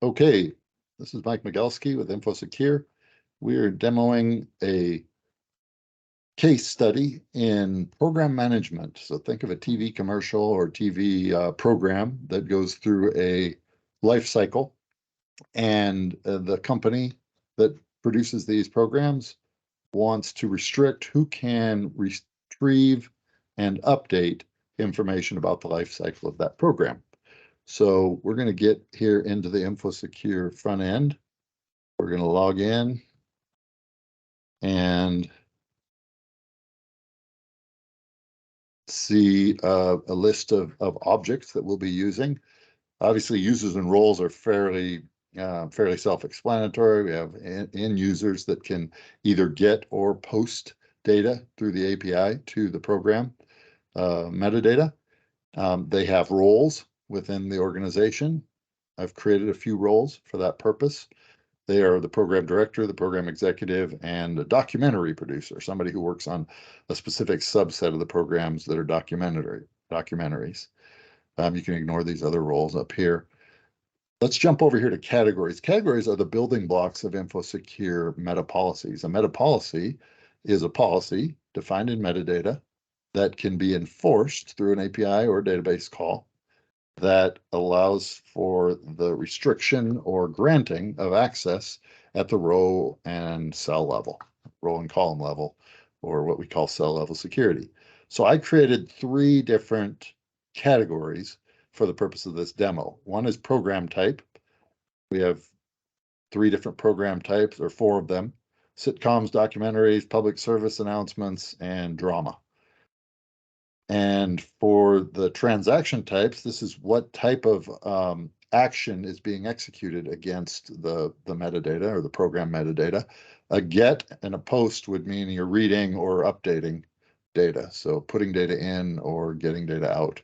Okay, this is Mike Migalski with infoSecur. We are demoing a case study in program management. So think of a TV commercial or TV program that goes through a life cycle, and the company that produces these programs wants to restrict who can retrieve and update information about the life cycle of that program. So we're going to get here into the infoSecur front end. We're going to log in and see a list of objects that we'll be using. Obviously, users and roles are fairly self-explanatory. We have end users that can either get or post data through the API to the program metadata. They have roles within the organization. I've created a few roles for that purpose. They are the program director, the program executive, and a documentary producer, somebody who works on a specific subset of the programs that are documentaries. You can ignore these other roles up here. Let's jump over here to categories. Categories are the building blocks of infoSecur meta policies. A meta policy is a policy defined in metadata that can be enforced through an API or a database call that allows for the restriction or granting of access at the row and cell level, row and column level, or what we call cell level security. So I created 3 different categories for the purpose of this demo. One is program type. We have 3 different program types, or 4 of them: sitcoms, documentaries, public service announcements, and drama. And for the transaction types, this is what type of action is being executed against the metadata or the program metadata. A get and a post would mean you're reading or updating data, so putting data in or getting data out.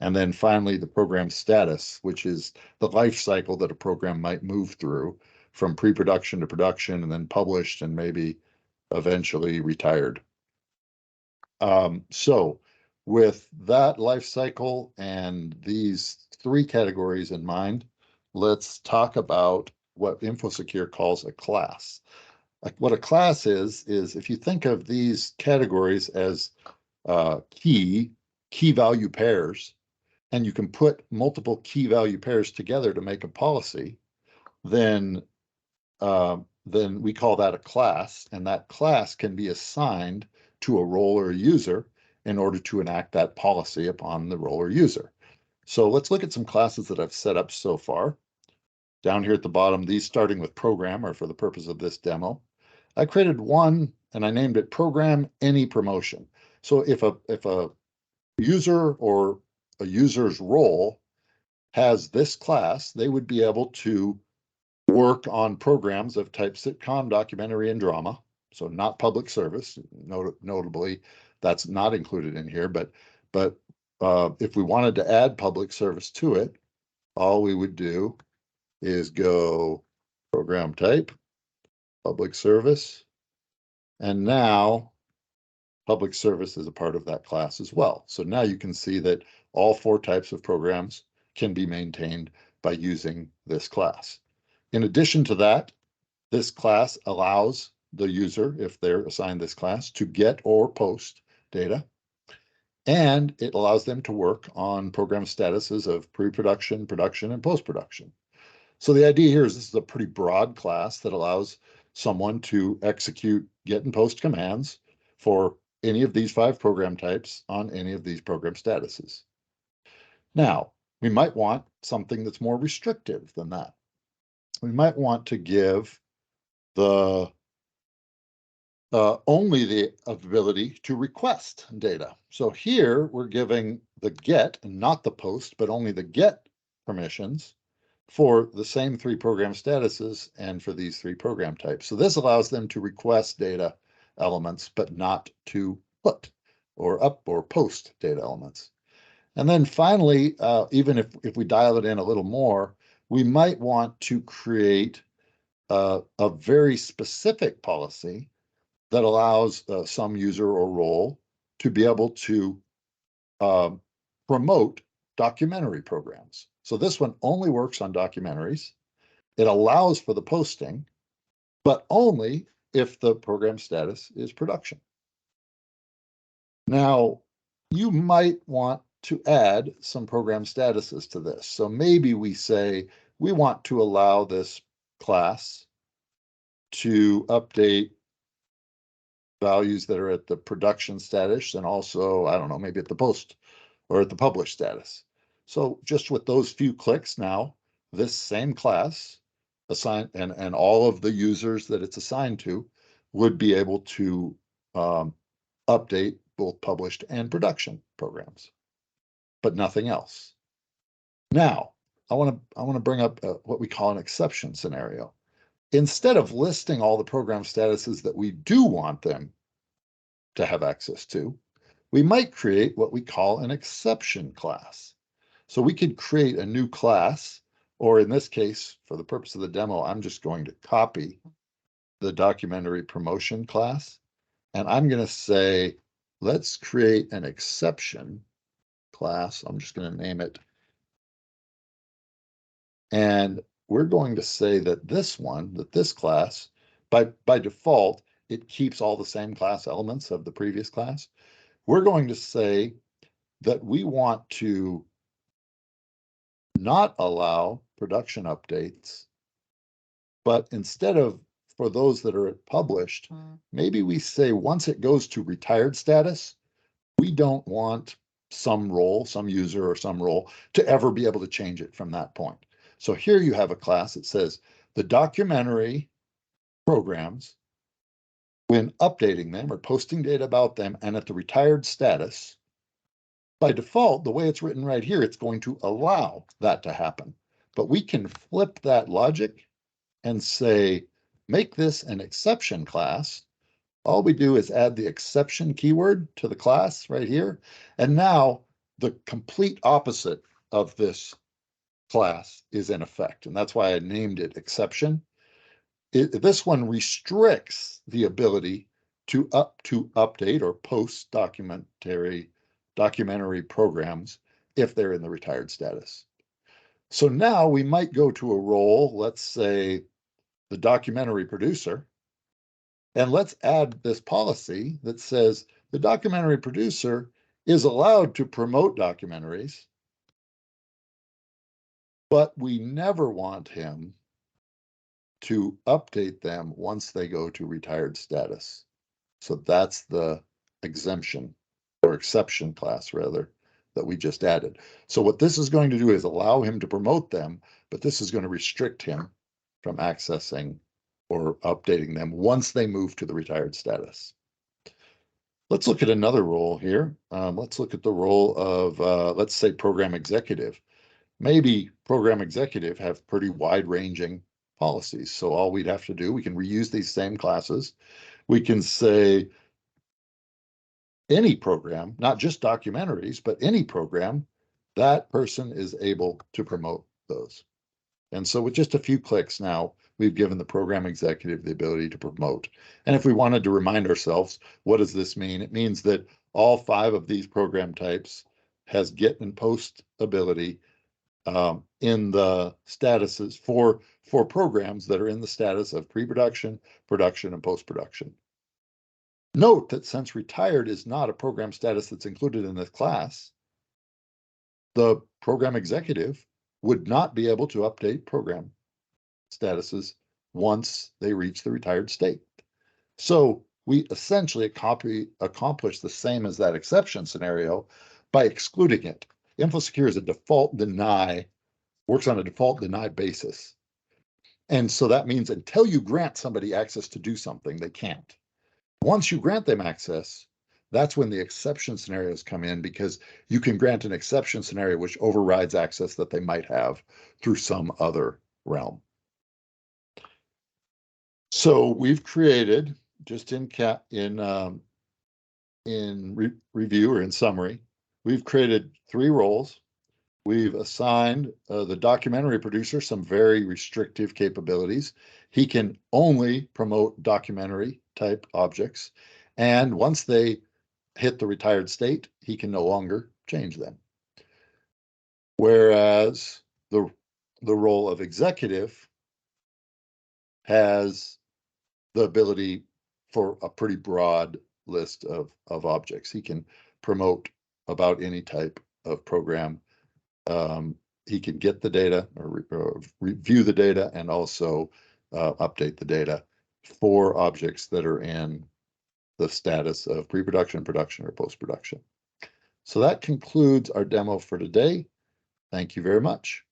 And then finally, the program status, which is the life cycle that a program might move through from pre-production to production and then published and maybe eventually retired. So with that life cycle and these 3 categories in mind, let's talk about what infoSecur calls a class. What a class is if you think of these categories as key value pairs, and you can put multiple key value pairs together to make a policy, then we call that a class, and that class can be assigned to a role or a user in order to enact that policy upon the role or user. So let's look at some classes that I've set up so far. Down here at the bottom, these starting with program are for the purpose of this demo. I created one and I named it program any promotion. So if a user or a user's role has this class, they would be able to work on programs of type sitcom, documentary, and drama. So not public service. Notably, that's not included in here. But if we wanted to add public service to it, all we would do is go program type, public service, and now public service is a part of that class as well. So now you can see that all 4 types of programs can be maintained by using this class. In addition to that, this class allows the user, if they're assigned this class, to get or post data, and it allows them to work on program statuses of pre-production, production, and post-production. So the idea here is this is a pretty broad class that allows someone to execute get and post commands for any of these 5 program types on any of these program statuses. Now, we might want something that's more restrictive than that. We might want to give the only the ability to request data. So here we're giving the get and not the post, but only the get permissions for the same 3 program statuses and for these 3 program types. So this allows them to request data elements, but not to put or up or post data elements. And then finally, even if we dial it in a little more, we might want to create a very specific policy that allows some user or role to be able to promote documentary programs. So this one only works on documentaries, It allows for the posting, but only if the program status is production. Now, you might want to add some program statuses to this. So maybe we say we want to allow this class to update values that are at the production status and also, I don't know, maybe at the post or at the publish status. So just with those few clicks now, this same class assigned and all of the users that it's assigned to would be able to update both published and production programs, but nothing else. Now, I want to bring up what we call an exception scenario. Instead of listing all the program statuses that we do want them to have access to, we might create what we call an exception class. So we could create a new class, or in this case, for the purpose of the demo, I'm just going to copy the documentary promotion class, and I'm going to say, let's create an exception class. I'm just going to name it. And we're going to say that this class, by default, it keeps all the same class elements of the previous class. We're going to say that we want to not allow production updates, but instead of for those that are published, maybe we say once it goes to retired status, we don't want some role, some user or some role to ever be able to change it from that point. So here you have a class that says the documentary programs, when updating them or posting data about them and at the retired status, by default, the way it's written right here, it's going to allow that to happen. But we can flip that logic and say, make this an exception class. All we do is add the exception keyword to the class right here. And now the complete opposite of this class is in effect. And that's why I named it exception. This one restricts the ability to update or post documentary programs if they're in the retired status. So now we might go to a role, let's say the documentary producer, and let's add this policy that says the documentary producer is allowed to promote documentaries, but we never want him to update them once they go to retired status. So that's the exemption or exception class rather that we just added. So what this is going to do is allow him to promote them, but this is going to restrict him from accessing or updating them once they move to the retired status. Let's look at another role here. Let's look at the role of, let's say, program executive. Maybe program executive have pretty wide-ranging policies. So all we'd have to do, we can reuse these same classes. We can say any program, not just documentaries, but any program, that person is able to promote those. And so with just a few clicks now, we've given the program executive the ability to promote. And if we wanted to remind ourselves, what does this mean? It means that all 5 of these program types has get and post ability in the statuses for programs that are in the status of pre-production, production, and post-production. Note that since retired is not a program status that's included in this class, the program executive would not be able to update program statuses once they reach the retired state. So we essentially accomplish the same as that exception scenario by excluding it. infoSecur is a default deny, works on a default deny basis. And so that means until you grant somebody access to do something, they can't. Once you grant them access, that's when the exception scenarios come in, because you can grant an exception scenario which overrides access that they might have through some other realm. So we've created, just in review or in summary, we've created 3 roles. We've assigned the documentary producer some very restrictive capabilities. He can only promote documentary type objects. And once they hit the retired state, he can no longer change them. Whereas the role of executive has the ability for a pretty broad list of objects. He can promote about any type of program. He can get the data or review the data and also update the data for objects that are in the status of pre-production, production, or post-production. So that concludes our demo for today. Thank you very much.